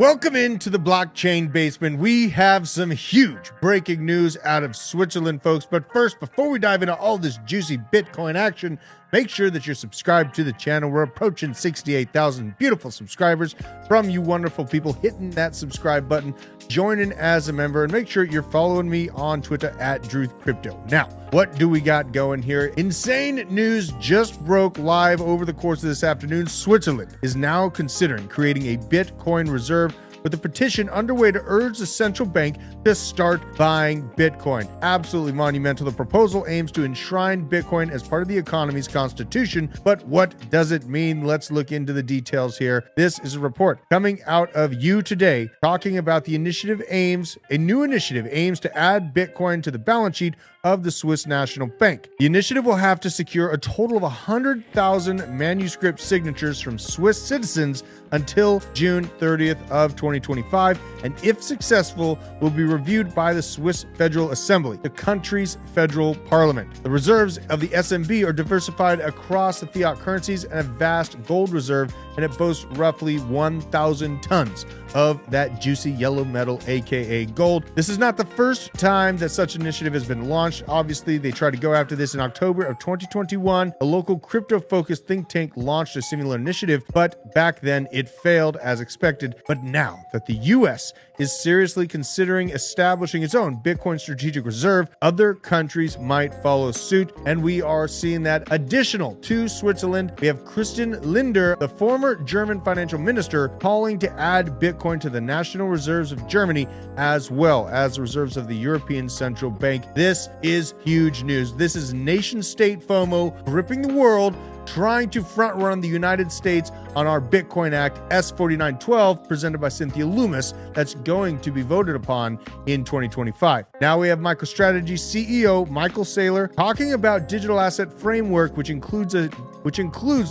Welcome into the blockchain basement. We have some huge breaking news out of Switzerland, folks. But first, before we dive into all this juicy Bitcoin action, make sure that you're subscribed to the channel. We're approaching 68,000 beautiful subscribers from you wonderful people. Hitting that subscribe button, joining as a member, and make sure you're following me on Twitter at DruthCrypto. Now, what do we got going here? Insane news just broke live over the course of this afternoon. Switzerland is now considering creating a Bitcoin reserve with a petition underway to urge the central bank to start buying Bitcoin. Absolutely monumental. The proposal aims to enshrine Bitcoin as part of the economy's constitution, but what does it mean? Let's look into the details here. This is a report coming out of You Today talking about the initiative a new initiative aims to add Bitcoin to the balance sheet of the Swiss National Bank. The initiative will have to secure a total of 100,000 manuscript signatures from Swiss citizens until June 30th of 2025, and if successful, will be reviewed by the Swiss Federal Assembly, the country's federal parliament. The reserves of the SNB are diversified across the fiat currencies and a vast gold reserve, and it boasts roughly 1,000 tons of that juicy yellow metal, aka gold. This is not the first time that such an initiative has been launched. Obviously, they tried to go after this in October of 2021. A local crypto-focused think tank launched a similar initiative, but back then it failed as expected. But now that the US is seriously considering establishing its own Bitcoin strategic reserve, other countries might follow suit, and we are seeing that. Additional to Switzerland, we have Christian Lindner, the former German financial minister, calling to add Bitcoin to the national reserves of Germany as well as reserves of the European Central Bank. This is huge news. This is nation-state FOMO gripping the world, trying to front-run the United States on our Bitcoin Act S4912 presented by Cynthia Loomis that's going to be voted upon in 2025. Now we have MicroStrategy CEO Michael Saylor talking about digital asset framework, which includes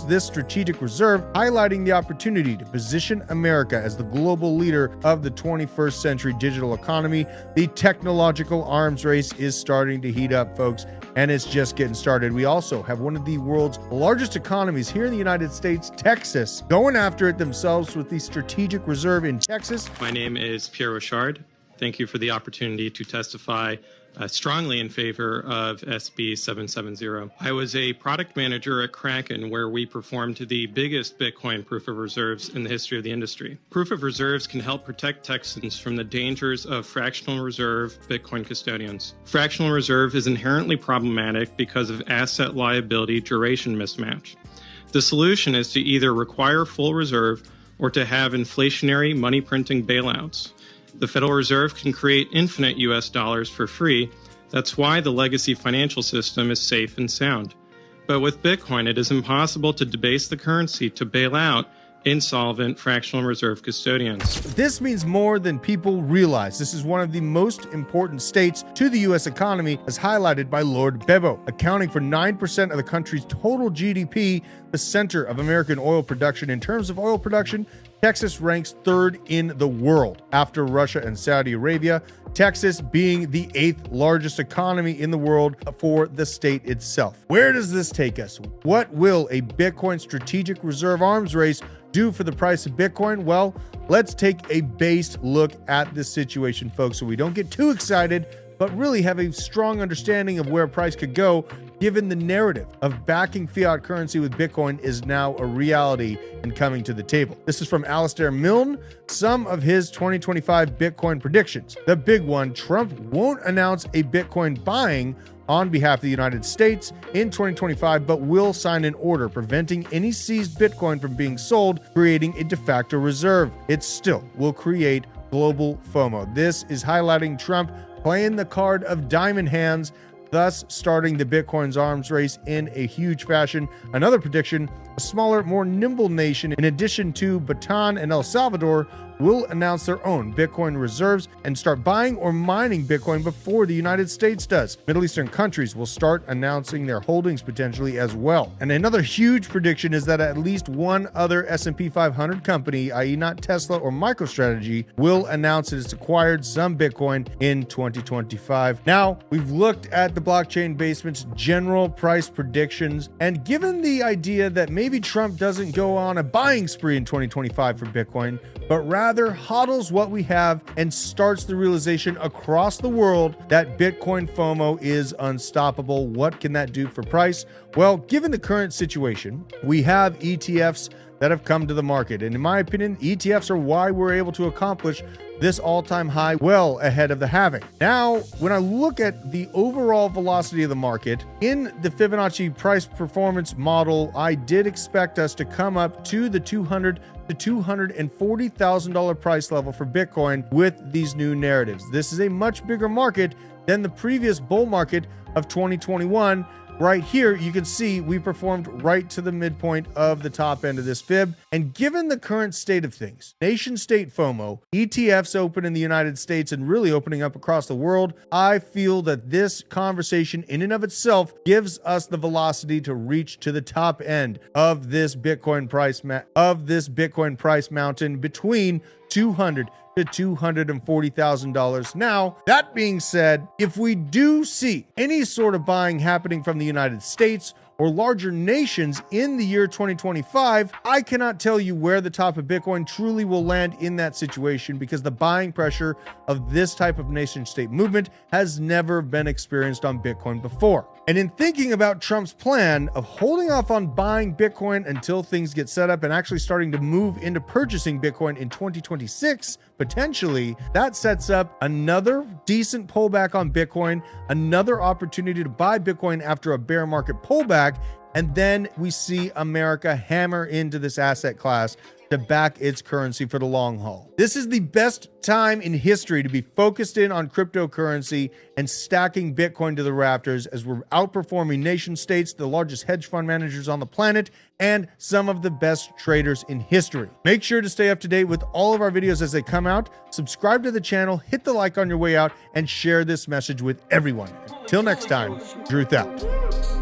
this strategic reserve, highlighting the opportunity to position America as the global leader of the 21st century digital economy. The technological arms race is starting to heat up, folks, and it's just getting started. We also have one of the world's largest economies here in the United States, Texas, going after it themselves with the strategic reserve in Texas. My name is Pierre Richard. Thank you for the opportunity to testify strongly in favor of SB 770. I was a product manager at Kraken, where we performed the biggest Bitcoin proof of reserves in the history of the industry. Proof of reserves can help protect Texans from the dangers of fractional reserve Bitcoin custodians. Fractional reserve is inherently problematic because of asset liability duration mismatch. The solution is to either require full reserve or to have inflationary money printing bailouts. The Federal Reserve can create infinite US dollars for free. That's why the legacy financial system is safe and sound. But with Bitcoin, it is impossible to debase the currency to bail out insolvent fractional reserve custodians. This means more than people realize. This is one of the most important states to the U.S. economy, as highlighted by Lord Bebo. Accounting for 9% of the country's total GDP, the center of American oil production. In terms of oil production, Texas ranks third in the world after Russia and Saudi Arabia, Texas being the 8th largest economy in the world for the state itself. Where does this take us? What will a Bitcoin strategic reserve arms race do for the price of Bitcoin? Well, let's take a based look at this situation, folks, so we don't get too excited, but really have a strong understanding of where price could go, given the narrative of backing fiat currency with Bitcoin is now a reality and coming to the table. This is from Alistair Milne, some of his 2025 Bitcoin predictions. The big one: Trump won't announce a Bitcoin buying on behalf of the United States in 2025, but will sign an order preventing any seized Bitcoin from being sold, creating a de facto reserve. It still will create global FOMO. This is highlighting Trump playing the card of diamond hands, thus starting the Bitcoin's arms race in a huge fashion. Another prediction: a smaller, more nimble nation, in addition to Bhutan and El Salvador, will announce their own Bitcoin reserves and start buying or mining Bitcoin before the United States does. Middle Eastern countries will start announcing their holdings potentially as well. And another huge prediction is that at least one other S&P 500 company, i.e. not Tesla or MicroStrategy, will announce it has acquired some Bitcoin in 2025. Now, we've looked at the blockchain basement's general price predictions, and given the idea that maybe Trump doesn't go on a buying spree in 2025 for Bitcoin, but rather rather hodls what we have and starts the realization across the world that Bitcoin FOMO is unstoppable. What can that do for price? Well, given the current situation, we have ETFs that have come to the market. And in my opinion, ETFs are why we're able to accomplish this all-time high well ahead of the halving. Now, when I look at the overall velocity of the market in the Fibonacci price performance model, I did expect us to come up to the $200,000 to $240,000 price level for Bitcoin with these new narratives. This is a much bigger market than the previous bull market of 2021. Right here, you can see we performed right to the midpoint of the top end of this fib. And given the current state of things, nation state FOMO, ETFs open in the United States and really opening up across the world, I feel that this conversation in and of itself gives us the velocity to reach to the top end of this Bitcoin price mountain between $200,000 to $240,000. Now, that being said, if we do see any sort of buying happening from the United States or larger nations in the year 2025, I cannot tell you where the top of Bitcoin truly will land in that situation, because the buying pressure of this type of nation state movement has never been experienced on Bitcoin before. And in thinking about Trump's plan of holding off on buying Bitcoin until things get set up and actually starting to move into purchasing Bitcoin in 2026, potentially, that sets up another decent pullback on Bitcoin, another opportunity to buy Bitcoin after a bear market pullback, and then we see America hammer into this asset class to back its currency for the long haul. This is the best time in history to be focused in on cryptocurrency and stacking Bitcoin to the rafters, as we're outperforming nation states, the largest hedge fund managers on the planet, and some of the best traders in history. Make sure to stay up to date with all of our videos as they come out. Subscribe to the channel, hit the like on your way out, and share this message with everyone. Till next time, Druth out.